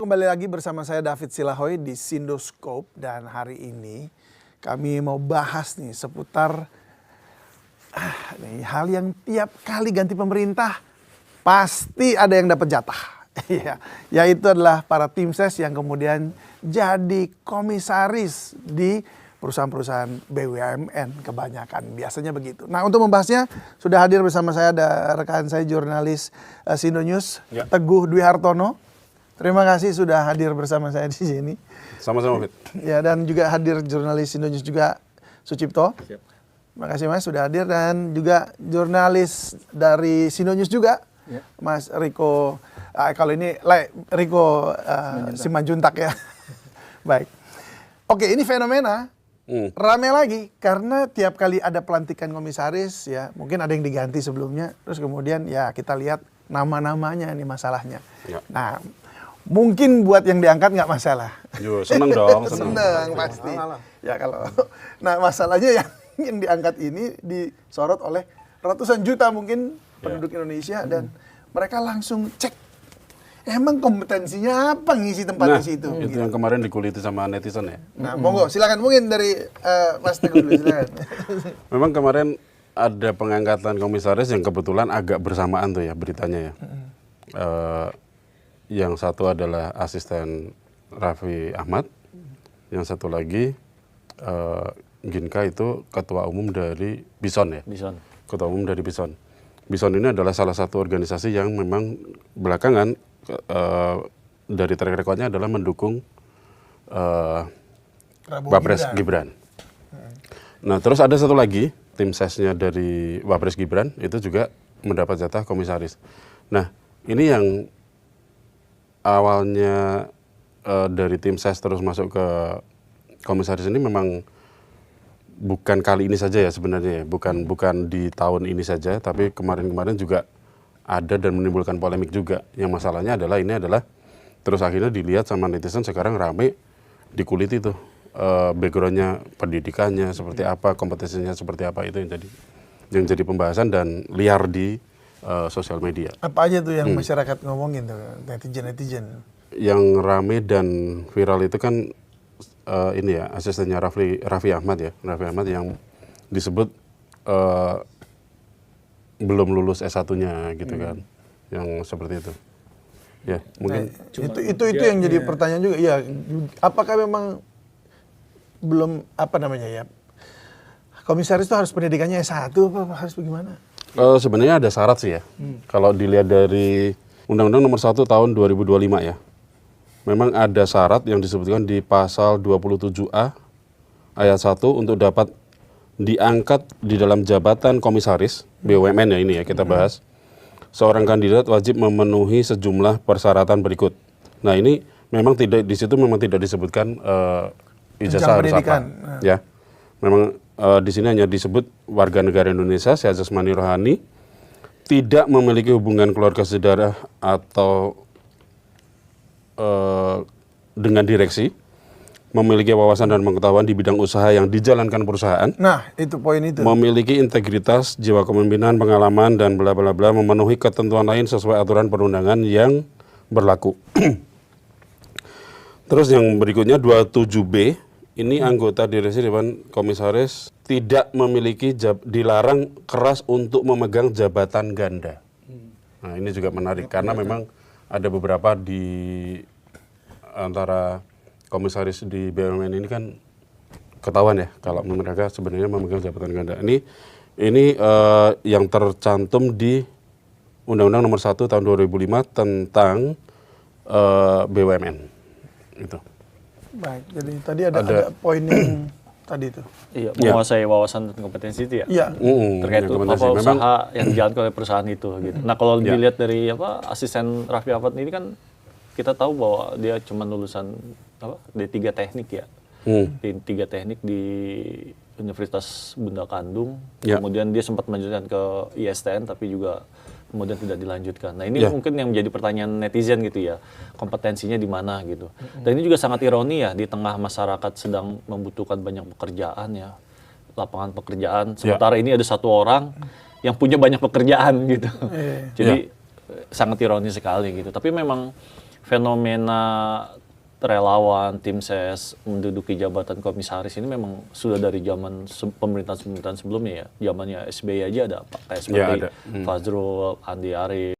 kembali lagi bersama saya David Silahoy di Sindoscope, dan hari ini kami mau bahas nih seputar hal yang tiap kali ganti pemerintah pasti ada yang dapat jatah. Yaitu adalah para tim ses yang kemudian jadi komisaris di perusahaan-perusahaan BUMN kebanyakan, biasanya begitu. Nah, untuk membahasnya sudah hadir bersama saya ada rekan saya jurnalis Sindo News, Teguh Dwi Hartono. Terima kasih sudah hadir bersama saya di sini. Sama-sama, Fit. Ya, dan juga hadir jurnalis Sindo News juga Sucipto. Siap. Terima kasih Mas sudah hadir, dan juga jurnalis dari Sindo News juga, Mas Riko. Kalau ini Riko Simanjuntak ya. Baik. Oke, ini fenomena rame lagi karena tiap kali ada pelantikan komisaris ya, mungkin ada yang diganti sebelumnya, terus kemudian ya kita lihat nama-namanya nih masalahnya. Ya. Nah, mungkin buat yang diangkat nggak masalah. Yo, seneng dong, seneng pasti. Ya kalau, nah masalahnya yang diangkat ini disorot oleh ratusan juta mungkin penduduk Indonesia, dan mereka langsung cek. Emang kompetensinya apa ngisi tempat di situ? Itu gitu. yang kemarin dikuliti sama netizen ya. Nah, monggo silakan mungkin dari Mas Teguh dulu silakan. Memang kemarin ada pengangkatan komisaris yang kebetulan agak bersamaan tuh ya beritanya ya. Yang satu adalah asisten Raffi Ahmad, yang satu lagi Ginka itu ketua umum dari Bison ya. Ketua umum dari Bison. Bison ini adalah salah satu organisasi yang memang belakangan dari track recordnya adalah mendukung Wapres Gibran. Nah, terus ada satu lagi tim sesnya dari Wapres Gibran itu juga mendapat jatah komisaris. Nah, ini yang awalnya dari tim ses terus masuk ke komisaris ini memang bukan kali ini saja ya sebenarnya ya. Bukan di tahun ini saja, tapi kemarin-kemarin juga ada dan menimbulkan polemik juga. Yang masalahnya adalah ini adalah terus akhirnya dilihat sama netizen sekarang rame dikuliti tuh backgroundnya, pendidikannya seperti apa, kompetensinya seperti apa, itu yang jadi pembahasan dan liar di sosial media. Apa aja tuh yang masyarakat ngomongin tuh, netizen? Yang rame dan viral itu kan ini ya, asistennya Raffi Ahmad ya, Raffi Ahmad yang disebut belum lulus S1-nya gitu kan, yang seperti itu. Ya, mungkin itu yang jadi pertanyaan juga. Ya, apakah memang belum komisaris itu harus pendidikannya S1 apa harus bagaimana? Sebenarnya ada syarat sih ya. Kalau dilihat dari Undang-Undang Nomor 1 Tahun 2025 ya. Memang ada syarat yang disebutkan di pasal 27A ayat 1 untuk dapat diangkat di dalam jabatan komisaris BUMN ya, ini ya kita bahas. Seorang kandidat wajib memenuhi sejumlah persyaratan berikut. Nah, ini memang tidak di situ memang tidak disebutkan ijazah harus apa. Ya. Memang di sini hanya disebut warga negara Indonesia, sehat jasmani rohani, tidak memiliki hubungan keluarga saudara atau dengan direksi, memiliki wawasan dan pengetahuan di bidang usaha yang dijalankan perusahaan. Nah, itu poin itu. Memiliki integritas, jiwa kepemimpinan, pengalaman, dan bla bla bla, memenuhi ketentuan lain sesuai aturan perundangan yang berlaku. Terus yang berikutnya 27B, ini anggota direksi Dewan Komisaris tidak memiliki dilarang keras untuk memegang jabatan ganda. Nah, ini juga menarik karena memang ada beberapa di antara komisaris di BUMN ini kan ketahuan ya kalau mereka sebenarnya memegang jabatan ganda. Ini yang tercantum di Undang-Undang Nomor 1 Tahun 2005 tentang BUMN itu. Baik, jadi tadi ada poin yang tadi itu. Iya, menguasai wawasan dan kompetensi itu ya. Iya. Terkait usaha yang dijalankan oleh perusahaan itu gitu. Nah, kalau dilihat dari asisten Raffi Ahmad ini kan kita tahu bahwa dia cuma lulusan D3 teknik ya. D3 teknik di Universitas Bunda Kandung. Kemudian dia sempat melanjutkan ke ISTN tapi juga kemudian tidak dilanjutkan. Nah, ini mungkin yang menjadi pertanyaan netizen gitu ya. Kompetensinya di mana gitu. Dan ini juga sangat ironi ya, di tengah masyarakat sedang membutuhkan banyak pekerjaan ya. Lapangan pekerjaan. Sementara ini ada satu orang yang punya banyak pekerjaan gitu. Jadi sangat ironi sekali gitu. Tapi memang fenomena relawan, tim ses menduduki jabatan komisaris ini memang sudah dari zaman pemerintahan sebelumnya ya. Zamannya SBY aja ada Pak, kayak seperti Fazrul, Andi Arief.